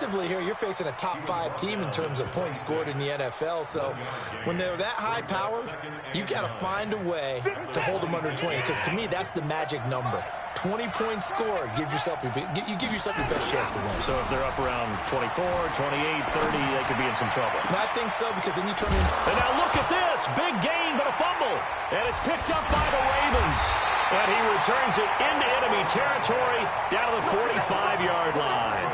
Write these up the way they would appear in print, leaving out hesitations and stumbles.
defensively here, you're facing a top-5 team in terms of points scored in the NFL. So when they're that high-powered, you got to find a way to hold them under 20. Because to me, that's the magic number. 20 points scored, you give yourself your best chance to win. So if they're up around 24, 28, 30, they could be in some trouble. I think so, because then you turn into... And now look at this. Big gain, but a fumble. And it's picked up by the Ravens. And he returns it into enemy territory down to the 45-yard line.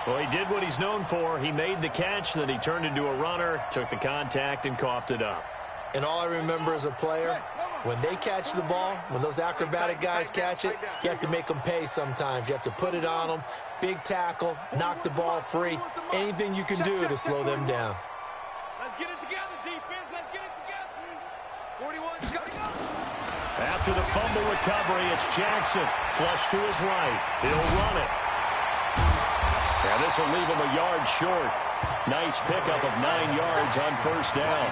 Well, he did what he's known for. He made the catch, then he turned into a runner, took the contact, and coughed it up. And all I remember as a player, when they catch the ball, when those acrobatic guys catch it, you have to make them pay sometimes. You have to put it on them, big tackle, knock the ball free, anything you can do to slow them down. Let's get it together, defense. Let's get it together. 41's got to go. After the fumble recovery, it's Jackson. Flush to his right. He'll run it. And this will leave him a yard short. Nice pickup of 9 yards on first down.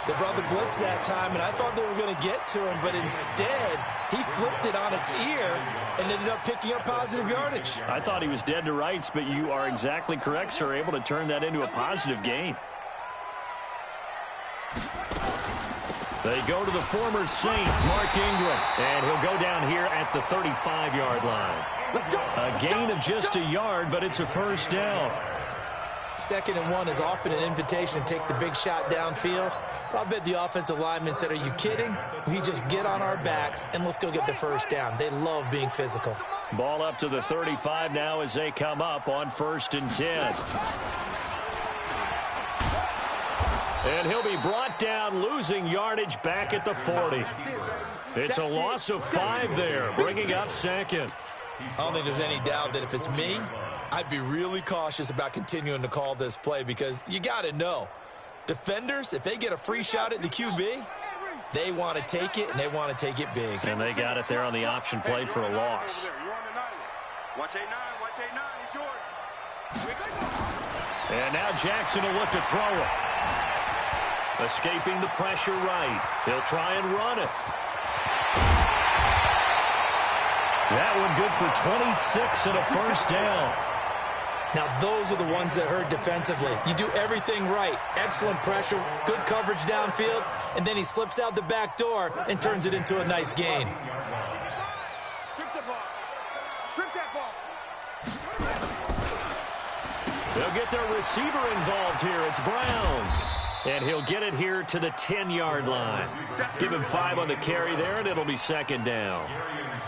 They brought the blitz that time, and I thought they were going to get to him, but instead, he flipped it on its ear and ended up picking up positive yardage. I thought he was dead to rights, but you are exactly correct, sir, able to turn that into a positive gain. They go to the former Saint, Mark Ingram, and he'll go down here at the 35-yard line. A gain of just a yard, but it's a first down. 2nd and 1 is often an invitation to take the big shot downfield. But I bet the offensive lineman said, are you kidding? We just get on our backs and let's go get the first down. They love being physical. Ball up to the 35 now as they come up on 1st and 10. And he'll be brought down, losing yardage back at the 40. It's a loss of 5 there, bringing up 2nd. I don't think there's any doubt that if it's me, I'd be really cautious about continuing to call this play, because you got to know, defenders, if they get a free shot at the QB, they want to take it, and they want to take it big. And they got it there on the option play for a loss. Watch 8-9, watch 8-9, it's yours. And now Jackson will look to throw it. Escaping the pressure right. He'll try and run it. That one good for 26 and a first down. Now, those are the ones that hurt defensively. You do everything right. Excellent pressure, good coverage downfield, and then he slips out the back door and turns it into a nice gain. Strip the ball. Strip that ball. They'll get their receiver involved here. It's Brown. And he'll get it here to the 10-yard line. Give him 5 on the carry there, and it'll be 2nd down.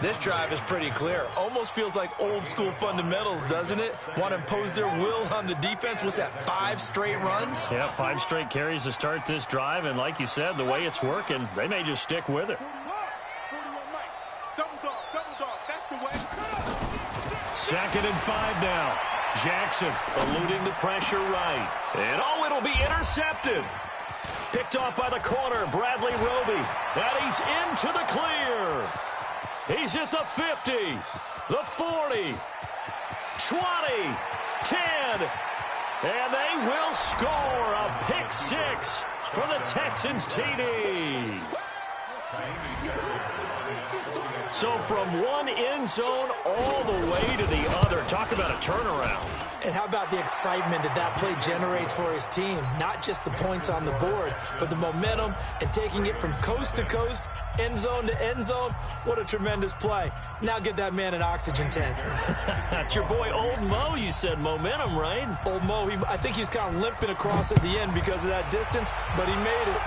This drive is pretty clear. Almost feels like old-school fundamentals, doesn't it? Want to impose their will on the defense. What's that, 5 straight runs? Yeah, 5 straight carries to start this drive. And like you said, the way it's working, they may just stick with it. 41 Mike. Double dog. That's the way. 2nd and 5 now. Jackson eluding the pressure right. And it'll be intercepted. Picked off by the corner, Bradley Roby. And he's into the clear. He's at the 50, the 40, 20, 10. And they will score a pick 6 for the Texans TD. So from one end zone all the way to the other. Talk about a turnaround. And how about the excitement that play generates for his team? Not just the points on the board, but the momentum and taking it from coast to coast, end zone to end zone. What a tremendous play. Now get that man an oxygen tent. That's your boy Old Mo. You said momentum, right? Old Mo, I think he's kind of limping across at the end because of that distance, but he made it.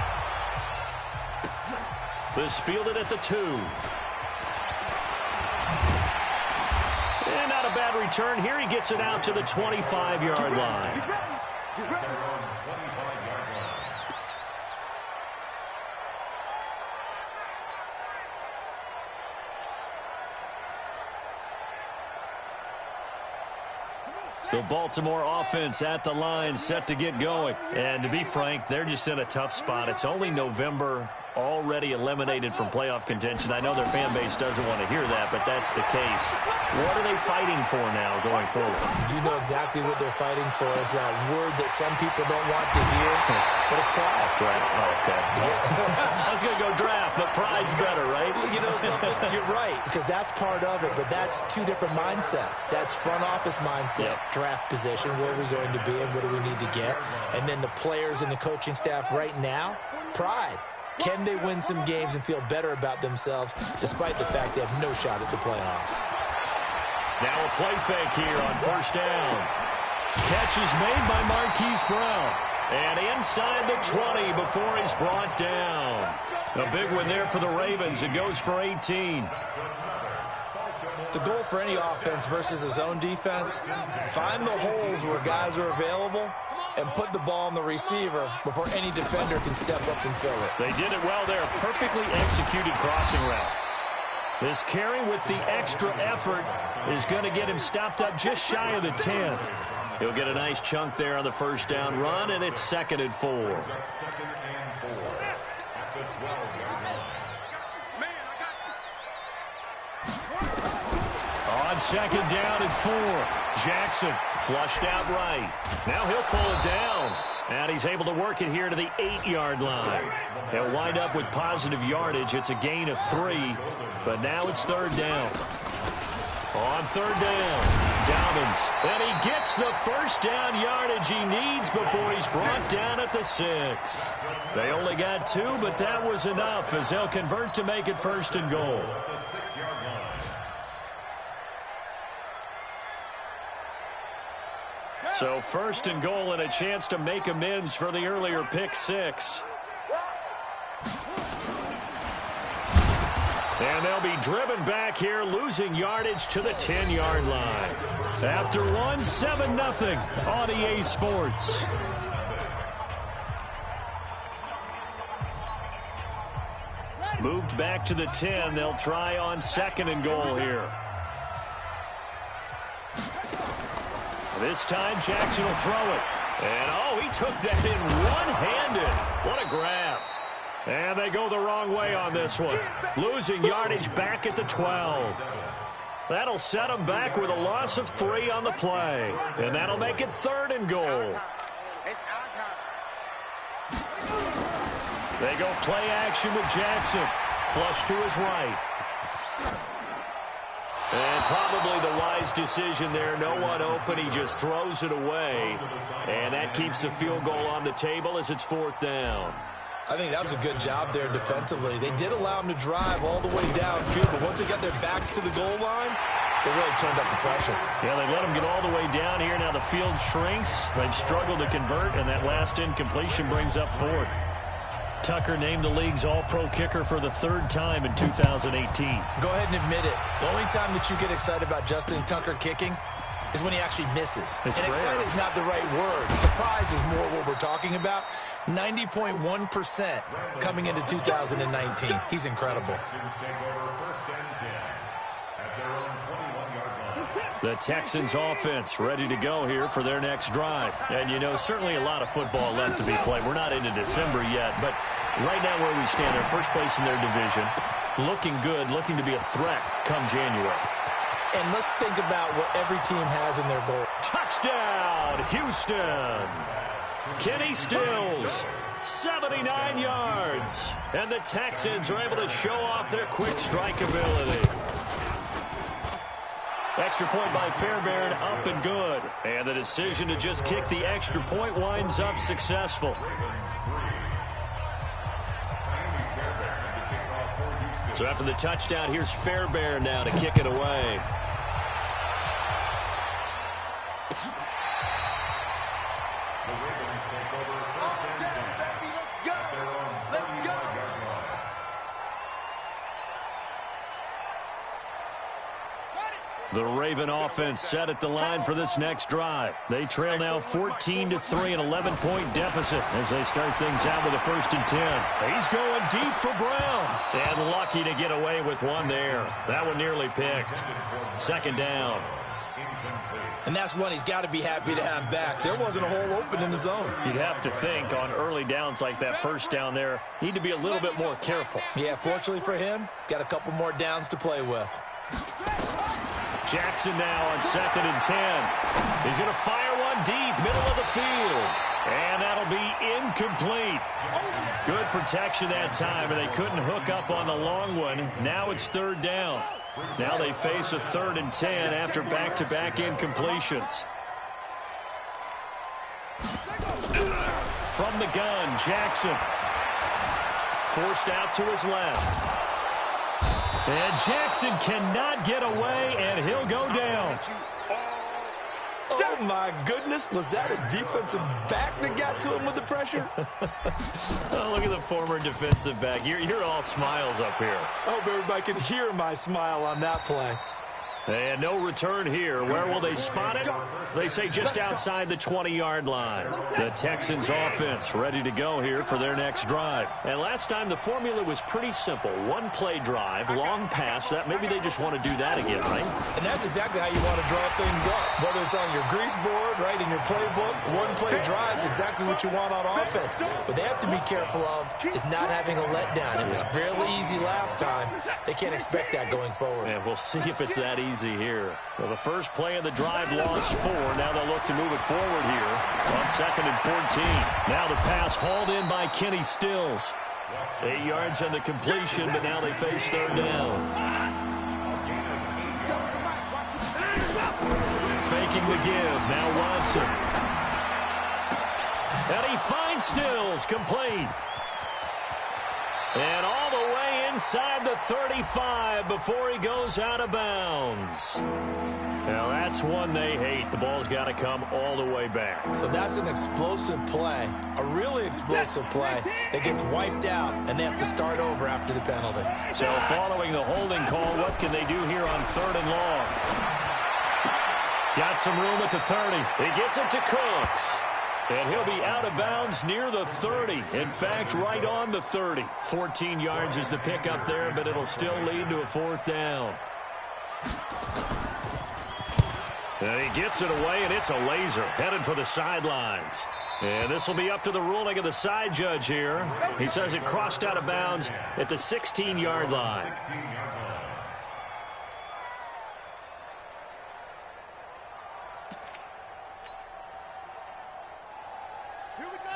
This fielded at the 2. And not a bad return here. He gets it out to the 25-yard line. The Baltimore offense at the line, set to get going. And to be frank, they're just in a tough spot. It's only November, already eliminated from playoff contention. I know their fan base doesn't want to hear that, but that's the case. What are they fighting for now going forward? You know exactly what they're fighting for. Is that word that some people don't want to hear, but it's pride. Draft. Oh, okay. I was going to go draft, but pride's better, right? You know something? You're right, because that's part of it, but that's two different mindsets. That's front office mindset, draft position, where are we going to be and what do we need to get? And then the players and the coaching staff right now, pride. Can they win some games and feel better about themselves despite the fact they have no shot at the playoffs? Now a play fake here on first down. Catch is made by Marquise Brown. And inside the 20 before he's brought down. A big one there for the Ravens. It goes for 18. The goal for any offense versus his own defense, find the holes where guys are available and put the ball on the receiver before any defender can step up and fill it. They did it well there. Perfectly executed crossing route. This carry with the extra effort is going to get him stopped up just shy of the 10. He'll get a nice chunk there on the first down run, and it's 2nd and 4. On 2nd down and 4. Jackson flushed out right. Now he'll pull it down. And he's able to work it here to the 8-yard line. He'll wind up with positive yardage. It's a gain of 3. But now it's 3rd down. On 3rd down, Dobbins. And he gets the first down yardage he needs before he's brought down at the 6. They only got 2, but that was enough as they'll convert to make it 1st and goal. So 1st and goal and a chance to make amends for the earlier pick 6. And they'll be driven back here, losing yardage to the 10-yard line. After one, 7-0 on EA Sports. Moved back to the 10. They'll try on 2nd and goal here. This time, Jackson will throw it. And, oh, he took that in one-handed. What a grab. And they go the wrong way on this one. Losing yardage back at the 12. That'll set them back with a loss of 3 on the play. And that'll make it 3rd and goal. They go play action with Jackson. Flush to his right. And probably the wise decision there. No one open. He just throws it away. And that keeps the field goal on the table as it's 4th down. I think that was a good job there defensively. They did allow them to drive all the way downfield, but once they got their backs to the goal line, they really turned up the pressure. Yeah, they let them get all the way down here. Now the field shrinks. They've struggled to convert, and that last incompletion brings up 4th. Tucker named the league's all-pro kicker for the 3rd time in 2018. Go ahead and admit it. The only time that you get excited about Justin Tucker kicking is when he actually misses. And excited is not the right word. Surprise is more what we're talking about. 90.1% coming into 2019. He's incredible. The Texans offense ready to go here for their next drive. And, you know, certainly a lot of football left to be played. We're not into December yet, but right now where we stand, they're first place in their division. Looking good, looking to be a threat come January. And let's think about what every team has in their goal. Touchdown, Houston. Kenny Stills, 79 yards. And the Texans are able to show off their quick strike ability. Extra point by Fairbairn, up and good. And the decision to just kick the extra point winds up successful. So after the touchdown, here's Fairbairn now to kick it away. The Raven offense set at the line for this next drive. They trail now 14-3, an 11-point deficit as they start things out with a 1st and 10. He's going deep for Brown. And lucky to get away with one there. That one nearly picked. 2nd down. And that's one he's got to be happy to have back. There wasn't a hole open in the zone. You'd have to think on early downs like that first down there, need to be a little bit more careful. Yeah, fortunately for him, got a couple more downs to play with. Jackson now on 2nd and 10. He's going to fire one deep, middle of the field. And that'll be incomplete. Good protection that time, and they couldn't hook up on the long one. Now it's 3rd down. Now they face a 3rd and 10 after back-to-back incompletions. From the gun, Jackson. Forced out to his left. And Jackson cannot get away, and he'll go down. Oh, my goodness. Was that a defensive back that got to him with the pressure? Oh, look at the former defensive back. You're all smiles up here. I hope everybody can hear my smile on that play. And no return here. Where will they spot it? They say just outside the 20-yard line. The Texans offense ready to go here for their next drive. And last time the formula was pretty simple. One play drive, long pass. That maybe they just want to do that again, right? And that's exactly how you want to draw things up. Whether it's on your grease board, right, in your playbook, one play drive is exactly what you want on offense. What they have to be careful of is not having a letdown. It was fairly easy last time. They can't expect that going forward. And we'll see if it's that easy here. Well, the first play of the drive lost 4. Now they'll look to move it forward here on 2nd and 14. Now the pass hauled in by Kenny Stills. 8 yards on the completion, but now they face 3rd down. Faking the give. Now Ronson. And he finds Stills, complete. And all the way inside the 35 before he goes out of bounds. Now that's one they hate. The ball's got to come all the way back. So that's an explosive play, a really explosive play that gets wiped out, and they have to start over after the penalty. So following the holding call, what can they do here on 3rd and long? Got some room at the 30. He gets it to Cooks. And he'll be out of bounds near the 30. In fact, right on the 30. 14 yards is the pickup there, but it'll still lead to a 4th down. And he gets it away, and it's a laser headed for the sidelines. And this will be up to the ruling of the side judge here. He says it crossed out of bounds at the 16-yard line.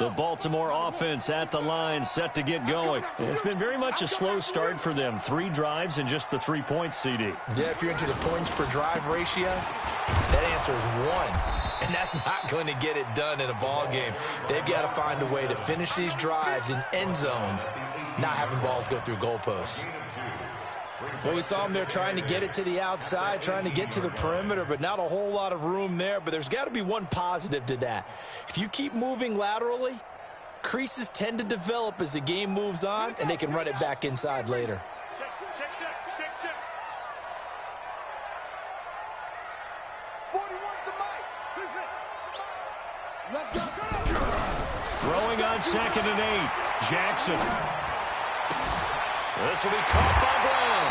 The Baltimore offense at the line, set to get going. It's been very much a slow start for them. 3 drives and just the 3 points, CD. Yeah, if you're into the points per drive ratio, that answer is 1. And that's not going to get it done in a ball game. They've got to find a way to finish these drives in end zones, not having balls go through goalposts. Well, we saw them there trying to get it to the outside, trying to get to the perimeter, but not a whole lot of room there. But there's got to be one positive to that. If you keep moving laterally, creases tend to develop as the game moves on, and they can run it back inside later. Check. 41's the mic. Let's go. Throwing on 2nd and 8. Jackson. This will be caught by Brown.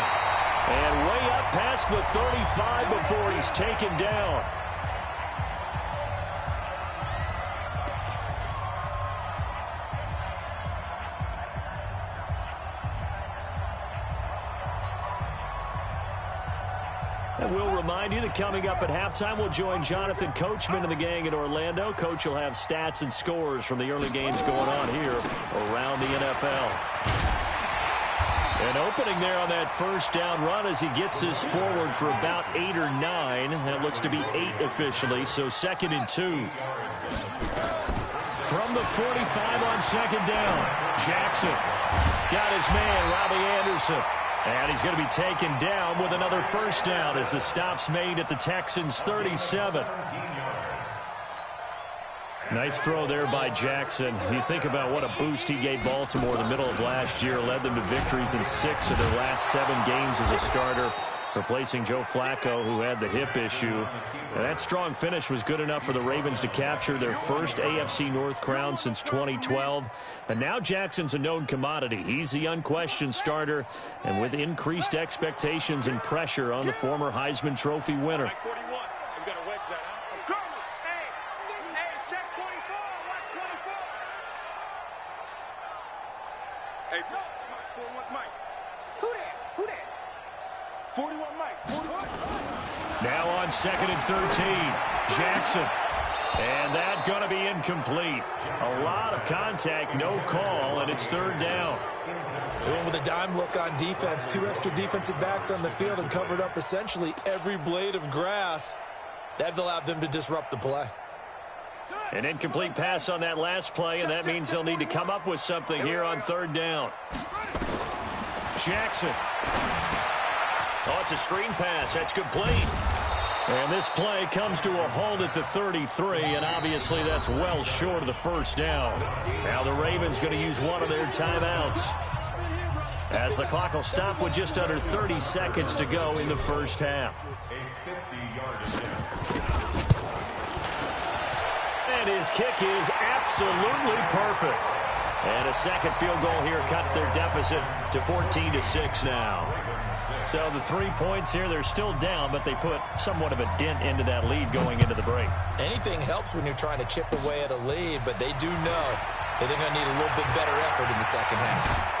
And way up past the 35 before he's taken down. And we'll remind you that coming up at halftime, we'll join Jonathan Coachman and the gang in Orlando. Coach will have stats and scores from the early games going on here around the NFL. And opening there on that first down run as he gets this forward for about 8 or 9. That looks to be 8 officially, so 2nd and 2. From the 45 on 2nd down, Jackson got his man, Robbie Anderson. And he's going to be taken down with another first down as the stop's made at the Texans' 37. Nice throw there by Jackson. You think about what a boost he gave Baltimore the middle of last year. Led them to victories in 6 of their last 7 games as a starter, replacing Joe Flacco, who had the hip issue. And that strong finish was good enough for the Ravens to capture their first AFC North crown since 2012. And now Jackson's a known commodity. He's the unquestioned starter, and with increased expectations and pressure on the former Heisman Trophy winner. Hey, 41 Mike. Who that? Who that? 41 Mike. 41. Now on 2nd and 13. Jackson. And that's going to be incomplete. A lot of contact, no call, and it's 3rd down. Going with a dime look on defense. 2 extra defensive backs on the field and covered up essentially every blade of grass. That allowed them to disrupt the play. An incomplete pass on that last play, and that means they'll need to come up with something here on 3rd down. Jackson. Oh, it's a screen pass. That's complete. And this play comes to a halt at the 33, and obviously that's well short of the 1st down. Now the Ravens going to use one of their timeouts, as the clock will stop with just under 30 seconds to go in the 1st half. And his kick is absolutely perfect. And a second field goal here cuts their deficit to 14-6 now. So the 3 points here, they're still down, but they put somewhat of a dent into that lead going into the break. Anything helps when you're trying to chip away at a lead, but they do know that they're going to need a little bit better effort in the 2nd half.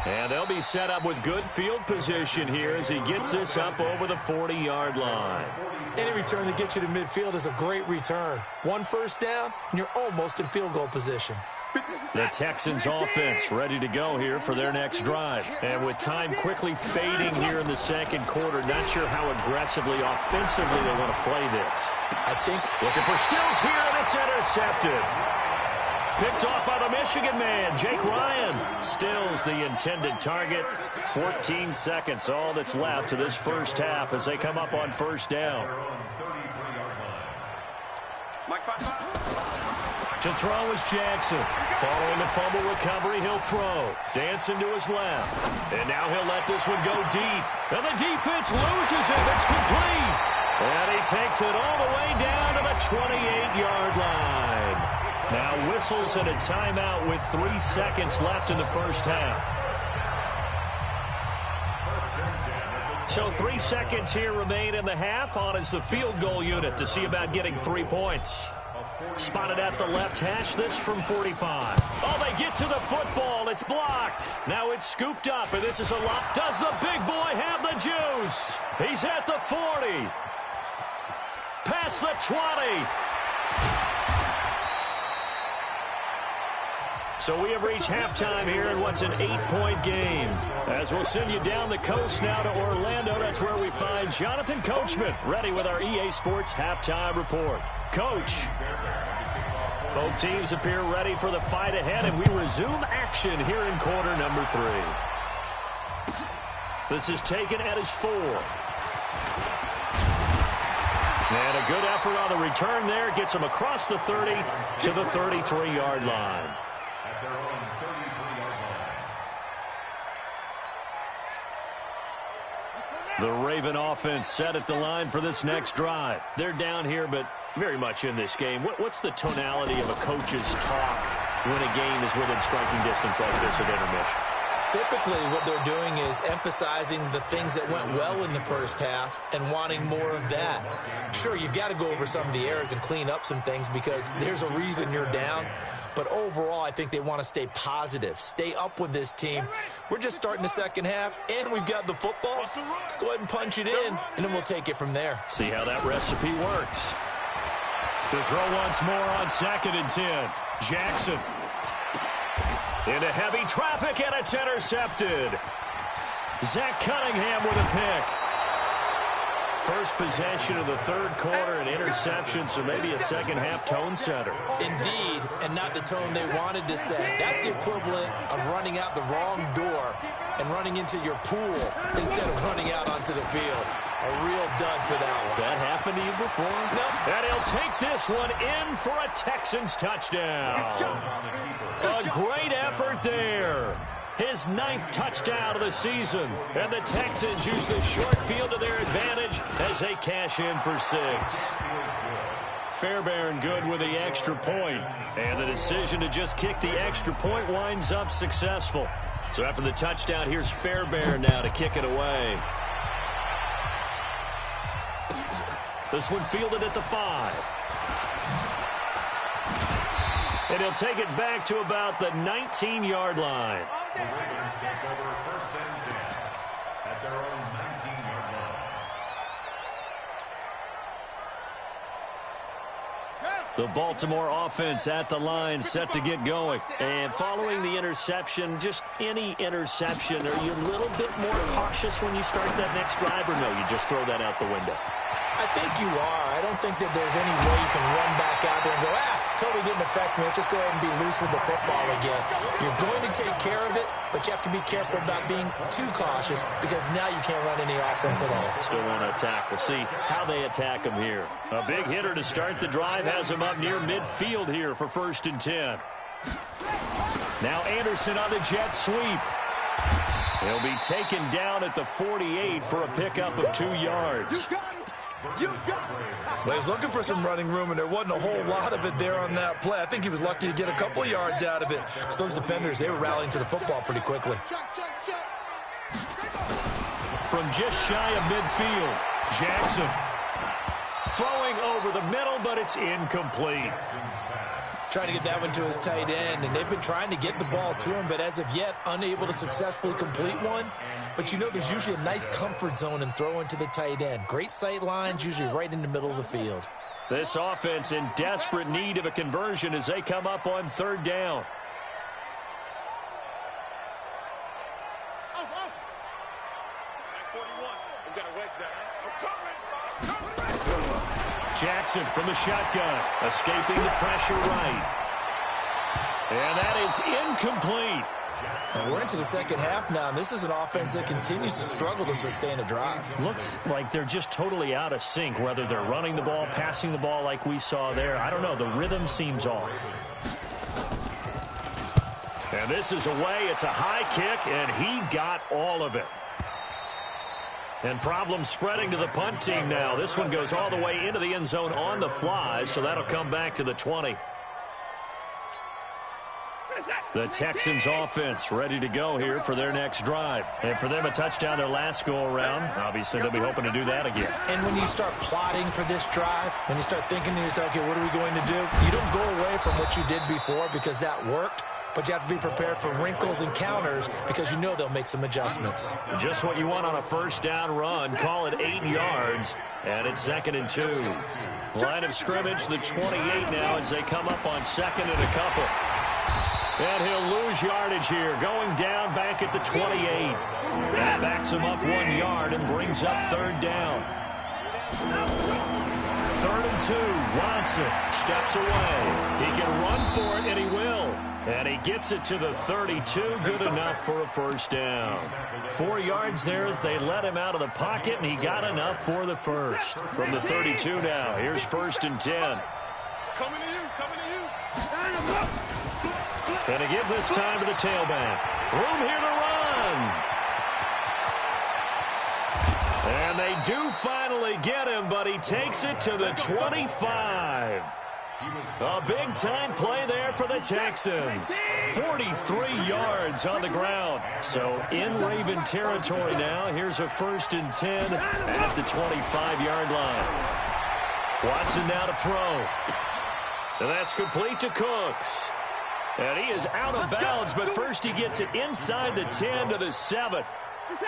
And they'll be set up with good field position here as he gets this up over the 40-yard line. Any return that gets you to midfield is a great return. 1 first down, and you're almost in field goal position. The Texans offense ready to go here for their next drive. And with time quickly fading here in the 2nd quarter, not sure how aggressively, offensively they want to play this. I think looking for Stills here, and it's intercepted. Picked off by the Michigan man, Jake Ryan. Stills the intended target. 14 seconds, all that's left to this 1st half as they come up on 1st down. To throw is Jackson. Following the fumble recovery, he'll throw. Dancing to his left. And now he'll let this one go deep. And the defense loses it. It's complete. And he takes it all the way down to the 28-yard line. Now whistles and a timeout with 3 seconds left in the 1st half. So 3 seconds here remain in the half. On is the field goal unit to see about getting 3 points. Spotted at the left hash, this from 45. Oh, they get to the football. It's blocked. Now it's scooped up, and this is a lot. Does the big boy have the juice? He's at the 40. Past the 20. So we have reached halftime here in what's an 8-point game. As we'll send you down the coast now to Orlando, that's where we find Jonathan Coachman, ready with our EA Sports Halftime Report. Coach, both teams appear ready for the fight ahead, and we resume action here in quarter number 3. This is taken at his 4. And a good effort on the return there. Gets him across the 30 to the 33-yard line. The Raven offense set at the line for this next drive. They're down here, but very much in this game. What's the tonality of a coach's talk when a game is within striking distance like this at intermission? Typically, what they're doing is emphasizing the things that went well in the 1st half and wanting more of that. Sure, you've got to go over some of the errors and clean up some things because there's a reason you're down. But overall, I think they want to stay positive, stay up with this team. We're just starting the 2nd half, and we've got the football. Let's go ahead and punch it in, and then we'll take it from there. See how that recipe works. To throw once more on 2nd and 10. Jackson. Into heavy traffic, and it's intercepted. Zach Cunningham with a pick. First possession of the 3rd quarter, an interception, so maybe a 2nd half tone setter. Indeed, and not the tone they wanted to set. That's the equivalent of running out the wrong door and running into your pool instead of running out onto the field. A real dud for that one. Has that happened to you before? No. And he'll take this one in for a Texans touchdown. A great effort there. His 9th touchdown of the season. And the Texans use the short field to their advantage as they cash in for 6. Fairbairn good with the extra point. And the decision to just kick the extra point winds up successful. So after the touchdown, here's Fairbairn now to kick it away. This one fielded at the 5. And he'll take it back to about the 19-yard line. The Ravens take over 1st and 10 at their own 19-yard line. The Baltimore offense at the line, set to get going. And following the interception, just any interception, are you a little bit more cautious when you start that next drive, or no, you just throw that out the window? I think you are. I don't think that there's any way you can run back out there and go, totally didn't affect me. Let's just go ahead and be loose with the football again. You're going to take care of it, but you have to be careful about being too cautious because now you can't run any offense at all. Still want to attack. We'll see how they attack him here. A big hitter to start the drive has him up near midfield here for 1st and 10. Now Anderson on the jet sweep. He'll be taken down at the 48 for a pickup of 2 yards. Well, he's looking for some running room, and there wasn't a whole lot of it there on that play. I think he was lucky to get a couple of yards out of it. So those defenders, they were rallying to the football pretty quickly. From just shy of midfield, Jackson throwing over the middle, but it's incomplete. Trying to get that one to his tight end, and they've been trying to get the ball to him, but as of yet, unable to successfully complete one. But you know there's usually a nice comfort zone in throwing to the tight end. Great sight lines, usually right in the middle of the field. This offense in desperate need of a conversion as they come up on 3rd down. Jackson from the shotgun, escaping the pressure right. And that is incomplete. And we're into the second half now, and this is an offense that continues to struggle to sustain a drive. Looks like they're just totally out of sync, whether they're running the ball, passing the ball like we saw there. I don't know. The rhythm seems off. And this is away. It's a high kick, and he got all of it. And problems spreading to the punt team now. This one goes all the way into the end zone on the fly, so that'll come back to the 20. The Texans offense ready to go here for their next drive. And for them, a touchdown their last go-around. Obviously, they'll be hoping to do that again. And when you start plotting for this drive, when you start thinking to yourself, okay, what are we going to do? You don't go away from what you did before because that worked. But you have to be prepared for wrinkles and counters because you know they'll make some adjustments. Just what you want on a 1st down run. Call it 8 yards. And it's 2nd and 2. Line of scrimmage, the 28 now as they come up on 2nd and a couple. And he'll lose yardage here. Going down back at the 28. That backs him up 1 yard and brings up 3rd down. 3rd and 2. Watson steps away. He can run for it, and he will. And he gets it to the 32. Good enough for a 1st down. 4 yards there as they let him out of the pocket, and he got enough for the 1st. From the 32 now, here's 1st and 10. Coming to you, coming to you. And to give this time to the tailback. Room here to run. And they do finally get him, but he takes it to the 25. A big-time play there for the Texans. 43 yards on the ground. So in Raven territory now. Here's a 1st and 10 at the 25-yard line. Watson now to throw. And that's complete to Cooks. And he is out of bounds, but first he gets it inside the 10 to the 7.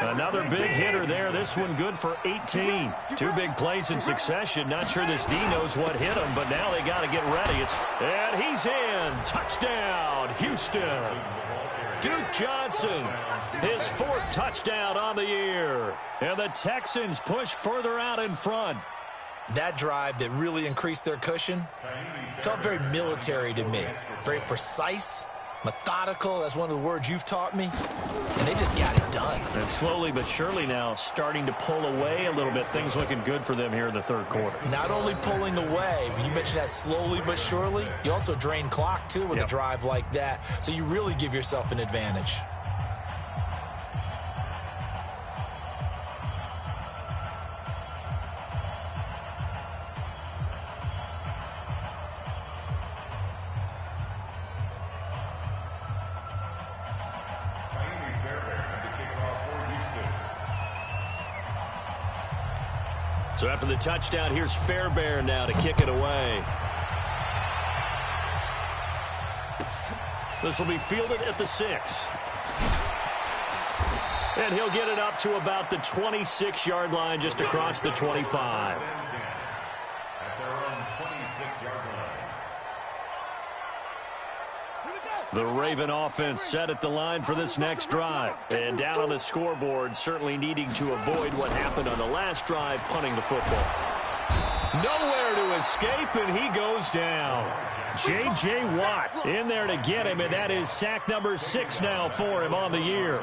Another big hitter there. This one good for 18. 2 big plays in succession. Not sure this D knows what hit him, but now they got to get ready. And he's in. Touchdown, Houston. Duke Johnson, his 4th touchdown on the year. And the Texans push further out in front. That drive that really increased their cushion felt very military to me. Very precise, methodical. That's one of the words you've taught me. And they just got it done. And slowly but surely now starting to pull away a little bit. Things looking good for them here in the 3rd quarter. Not only pulling away, but you mentioned that slowly but surely. You also drain clock, too, with a drive like that. So you really give yourself an advantage. So after the touchdown, here's Fairbairn now to kick it away. This will be fielded at the 6. And he'll get it up to about the 26-yard line, just across the 25. At their own 26-yard line. The Raven offense set at the line for this next drive. And down on the scoreboard, certainly needing to avoid what happened on the last drive, punting the football. Nowhere to escape, and he goes down. J.J. Watt in there to get him, and that is sack number 6 now for him on the year.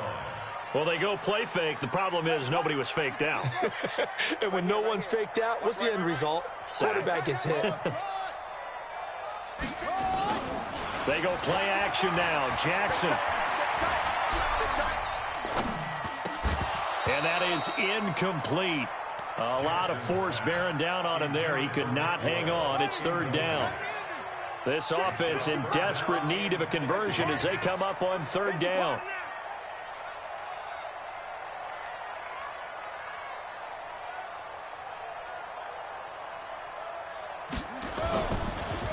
Well, they go play fake. The problem is nobody was faked out. And when no one's faked out, what's the end result? Quarterback gets hit. They go play action now. Jackson. And that is incomplete. A lot of force bearing down on him there. He could not hang on. It's 3rd down. This offense in desperate need of a conversion as they come up on 3rd down.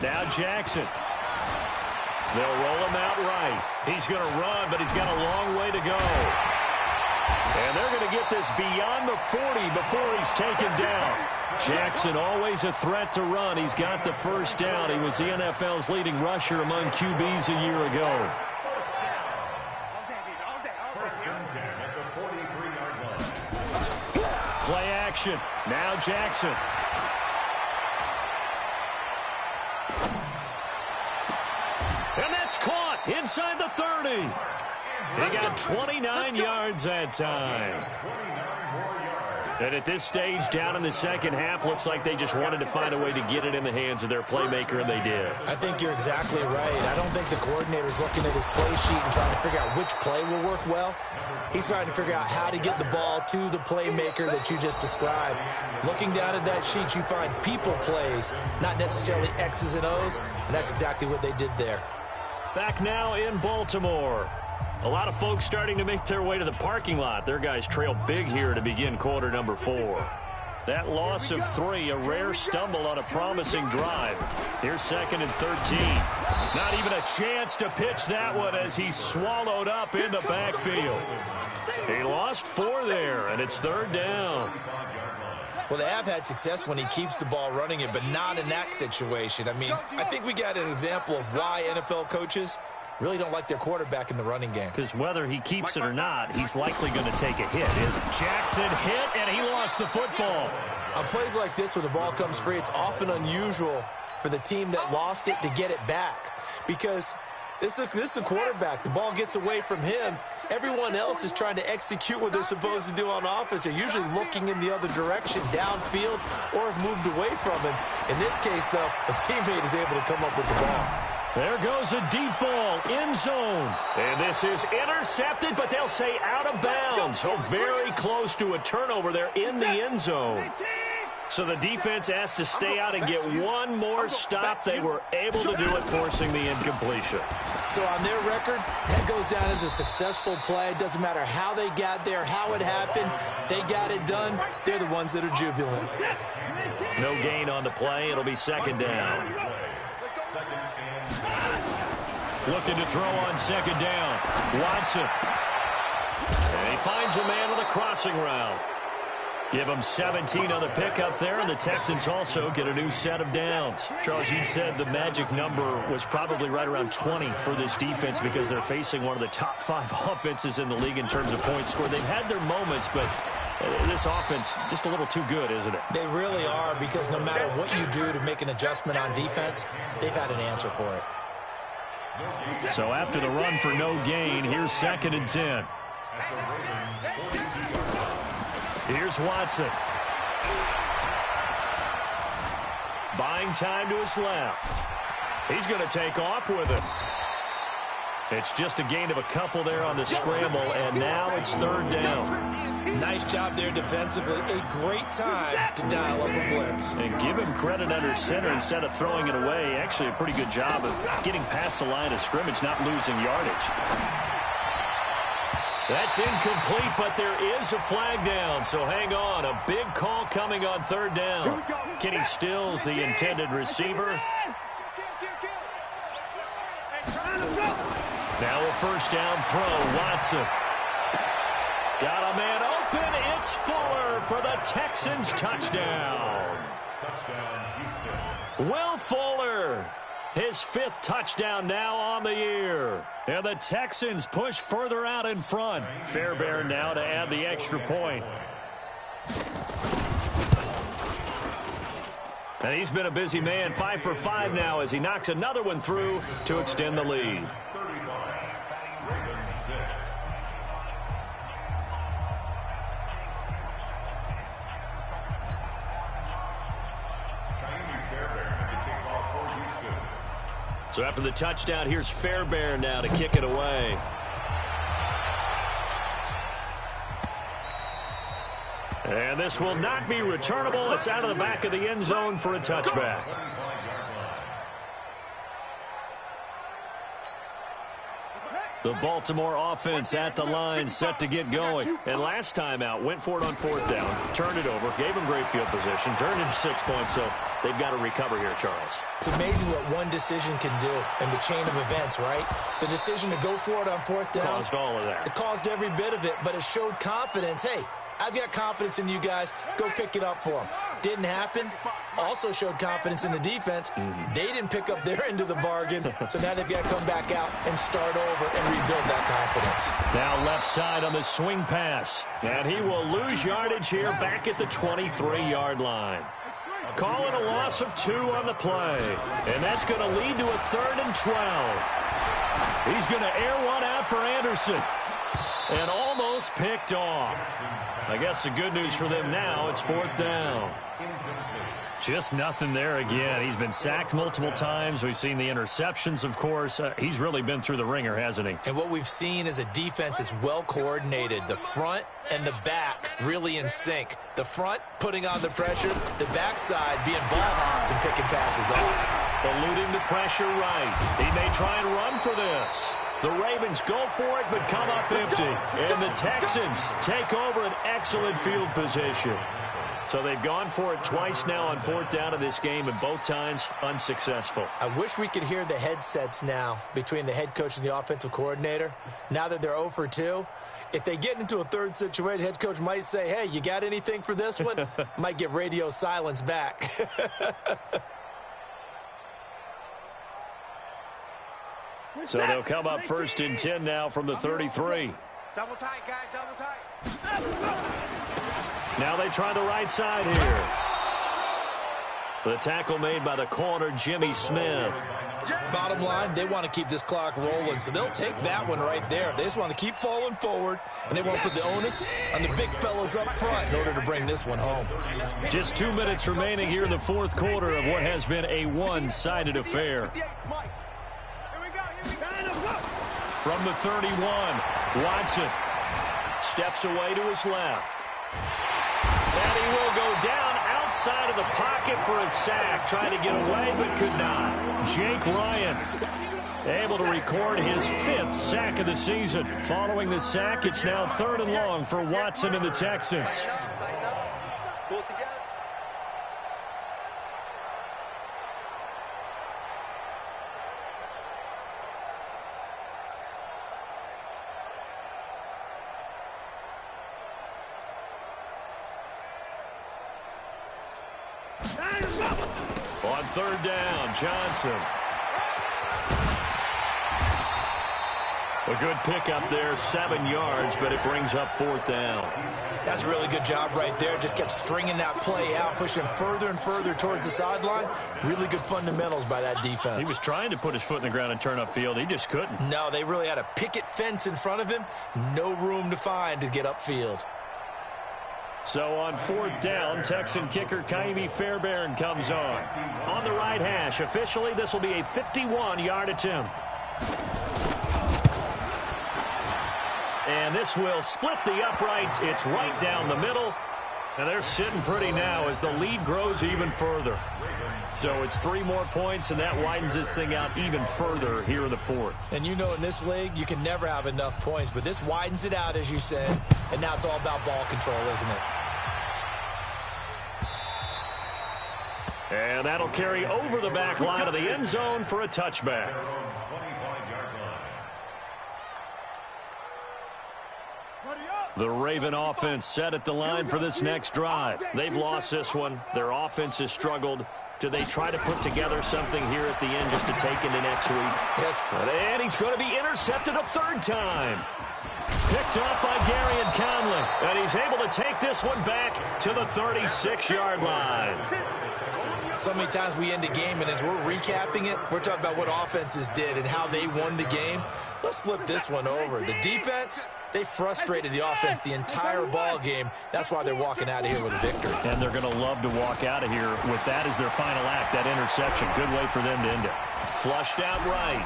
Now Jackson. They'll roll him out right. He's going to run, but he's got a long way to go. And they're going to get this beyond the 40 before he's taken down. Jackson always a threat to run. He's got the 1st down. He was the NFL's leading rusher among QBs a year ago. Play action. Now Jackson. And that's caught inside the 30. He got 29 yards that time. And at this stage, down in the second half, looks like they just wanted to find a way to get it in the hands of their playmaker, and they did. I think you're exactly right. I don't think the coordinator's looking at his play sheet and trying to figure out which play will work well. He's trying to figure out how to get the ball to the playmaker that you just described. Looking down at that sheet, you find people plays, not necessarily X's and O's, and that's exactly what they did there. Back now in Baltimore. A lot of folks starting to make their way to the parking lot. Their guys trail big here to begin quarter number 4. That loss of 3, a rare stumble on a promising drive. Here's 2nd and 13. Not even a chance to pitch that one as he's swallowed up in the backfield. He lost 4 there, and it's 3rd down. Well, they have had success when he keeps the ball running it, but not in that situation. I mean, I think we got an example of why NFL coaches really don't like their quarterback in the running game. Because whether he keeps it or not, he's likely going to take a hit, isn't he? Jackson hit, and he lost the football. On plays like this, where the ball comes free, it's often unusual for the team that lost it to get it back. Because this is a quarterback. The ball gets away from him. Everyone else is trying to execute what they're supposed to do on offense. They're usually looking in the other direction, downfield, or have moved away from him. In this case, though, a teammate is able to come up with the ball. There goes a deep ball, end zone. And this is intercepted, but they'll say out of bounds. So very close to a turnover there in the end zone. So the defense has to stay out and get one more stop. They were able to do it, forcing the incompletion. So on their record, that goes down as a successful play. It doesn't matter how they got there, how it happened. They got it done. They're the ones that are jubilant. No gain on the play. It'll be 2nd down. Looking to throw on 2nd down. Watson. And he finds a man on the crossing route. Give them 17 on the pickup there, and the Texans also get a new set of downs. Charles, you said the magic number was probably right around 20 for this defense because they're facing one of the top 5 offenses in the league in terms of points scored. They've had their moments, but this offense just a little too good, isn't it? They really are, because no matter what you do to make an adjustment on defense, they've had an answer for it. So after the run for no gain, here's 2nd and 10. Here's Watson. Buying time to his left. He's going to take off with it. It's just a gain of a couple there on the scramble, and now it's 3rd down. Nice job there defensively. A great time to dial up a blitz. And give him credit under center instead of throwing it away. Actually a pretty good job of getting past the line of scrimmage, not losing yardage. That's incomplete, but there is a flag down, so hang on. A big call coming on 3rd down. Kenny Stills, the intended receiver. Now a 1st down throw, Watson. Got a man open. It's Fuller for the Texans touchdown. Touchdown, Houston. Will Fuller, his 5th touchdown now on the year. And the Texans push further out in front. Fairbairn now to add the extra point. And he's been a busy man, 5 for 5 now as he knocks another one through to extend the lead. 35. Ravens 6. So after the touchdown, here's Fairbairn now to kick it away. And this will not be returnable. It's out of the back of the end zone for a touchback. The Baltimore offense at the line, set to get going. And last time out, went for it on 4th down, turned it over, gave them great field position, turned into 6 points, so they've got to recover here, Charles. It's amazing what one decision can do in the chain of events, right? The decision to go for it on 4th down. Caused all of that. It caused every bit of it, but it showed confidence. Hey, I've got confidence in you guys. Go pick it up for them. Didn't happen. Also showed confidence in the defense. They didn't pick up their end of the bargain, so now they've got to come back out and start over and rebuild that confidence. Now left side on the swing pass, and he will lose yardage here back at the 23-yard line. Calling a loss of 2 on the play, and that's going to lead to a 3rd and 12. He's going to air one out for Anderson, and almost picked off. I guess the good news for them now, it's 4th down. Just nothing there again. He's been sacked multiple times. We've seen the interceptions, of course. He's really been through the ringer, hasn't he? And what we've seen is a defense that's well coordinated. The front and the back really in sync. The front putting on the pressure, the backside being ball hawks and picking passes off. Eluding the pressure right. He may try and run for this. The Ravens go for it, but come up empty. And the Texans take over an excellent field position. So they've gone for it twice now on 4th down of this game, and both times unsuccessful. I wish we could hear the headsets now between the head coach and the offensive coordinator. Now that they're 0 for 2, if they get into a 3rd situation, head coach might say, hey, you got anything for this one? Might get radio silence back. So they'll come up 1st and 10 now from the 33. Double tight, guys, double tight. Now they try the right side here. The tackle made by the corner, Jimmy Smith. Bottom line, they want to keep this clock rolling, so they'll take that one right there. They just want to keep falling forward, and they want to put the onus on the big fellas up front in order to bring this one home. Just 2 minutes remaining here in the 4th quarter of what has been a one-sided affair. From the 31, Watson steps away to his left. And he will go down outside of the pocket for a sack. Trying to get away, but could not. Jake Ryan able to record his 5th sack of the season. Following the sack, it's now 3rd and long for Watson and the Texans. On 3rd down, Johnson. A good pickup there, 7 yards, but it brings up 4th down. That's a really good job right there. Just kept stringing that play out, pushing further and further towards the sideline. Really good fundamentals by that defense. He was trying to put his foot in the ground and turn upfield. He just couldn't. No, they really had a picket fence in front of him. No room to find to get upfield. So on 4th down, Texan kicker Cfm Fairbairn comes on. On the right hash, officially this will be a 51-yard attempt. And this will split the uprights. It's right down the middle. And they're sitting pretty now as the lead grows even further. So it's 3 more points, and that widens this thing out even further here in the 4th. And you know in this league, you can never have enough points, but this widens it out, as you said, and now it's all about ball control, isn't it? And that'll carry over the back line of the end zone for a touchback. Buddy up. The Raven offense set at the line for this next drive. They've lost this one. Their offense has struggled. Do they try to put together something here at the end just to take into next week? Yes. And he's going to be intercepted a third time. Picked off by Gary and Conley. And he's able to take this one back to the 36-yard line. So many times we end a game, and as we're recapping it, we're talking about what offenses did and how they won the game. Let's flip this one over. The defense, they frustrated the offense the entire ball game. That's why they're walking out of here with a victory. And they're going to love to walk out of here with that as their final act, that interception. Good way for them to end it. Flushed out right.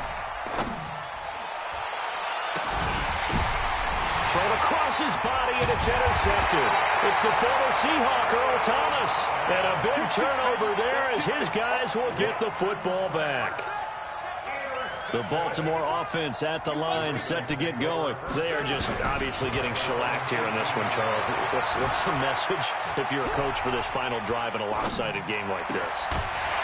Thrown across his body, and it's intercepted. It's the former Seahawk, Earl Thomas. And a big turnover there as his guys will get the football back. The Baltimore offense at the line, set to get going. They are just obviously getting shellacked here in this one, Charles. What's the message if you're a coach for this final drive in a lopsided game like this?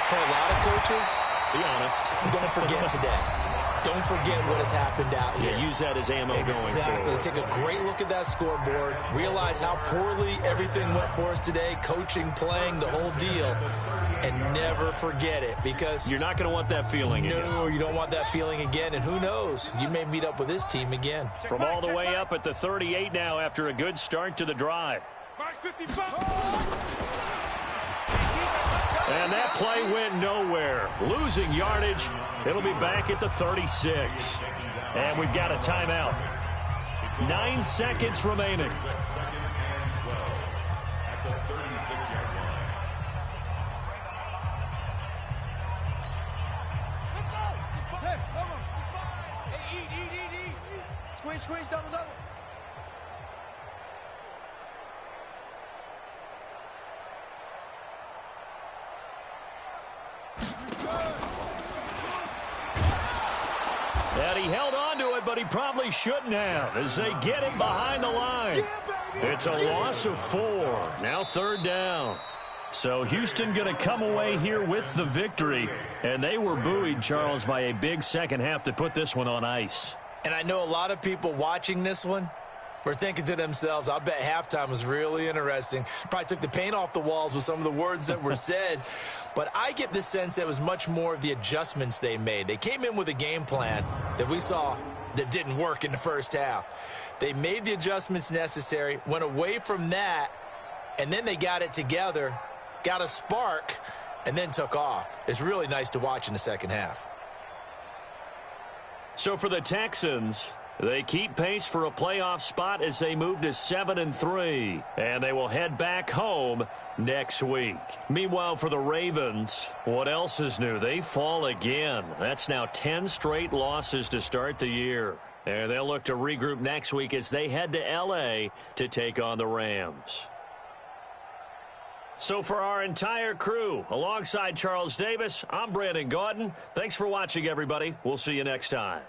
For a lot of coaches, be honest, don't forget today. Don't forget what has happened out here. Yeah, use that as ammo going forward. Exactly. Take a great look at that scoreboard. Realize how poorly everything went for us today. Coaching, playing, the whole deal. And never forget it, because you're not going to want that feeling again. No, you don't want that feeling again. And who knows? You may meet up with this team again. From all the way up at the 38 now after a good start to the drive. And that play went nowhere. Losing yardage. It'll be back at the 36. And we've got a timeout. 9 seconds remaining. Squeeze, double. And he held on to it, but he probably shouldn't have as they get him behind the line. It's a loss of 4. Now third down. So Houston going to come away here with the victory. And they were buoyed, Charles, by a big second half to put this one on ice. And I know a lot of people watching this one were thinking to themselves, I bet halftime was really interesting. Probably took the paint off the walls with some of the words that were said. But I get the sense that it was much more of the adjustments they made. They came in with a game plan that we saw that didn't work in the first half. They made the adjustments necessary, went away from that, and then they got it together, got a spark, and then took off. It's really nice to watch in the second half. So for the Texans, they keep pace for a playoff spot as they move to 7-3, and they will head back home next week. Meanwhile, for the Ravens, what else is new? They fall again. That's now 10 straight losses to start the year. And they'll look to regroup next week as they head to L.A. to take on the Rams. So for our entire crew, alongside Charles Davis, I'm Brandon Gaudin. Thanks for watching, everybody. We'll see you next time.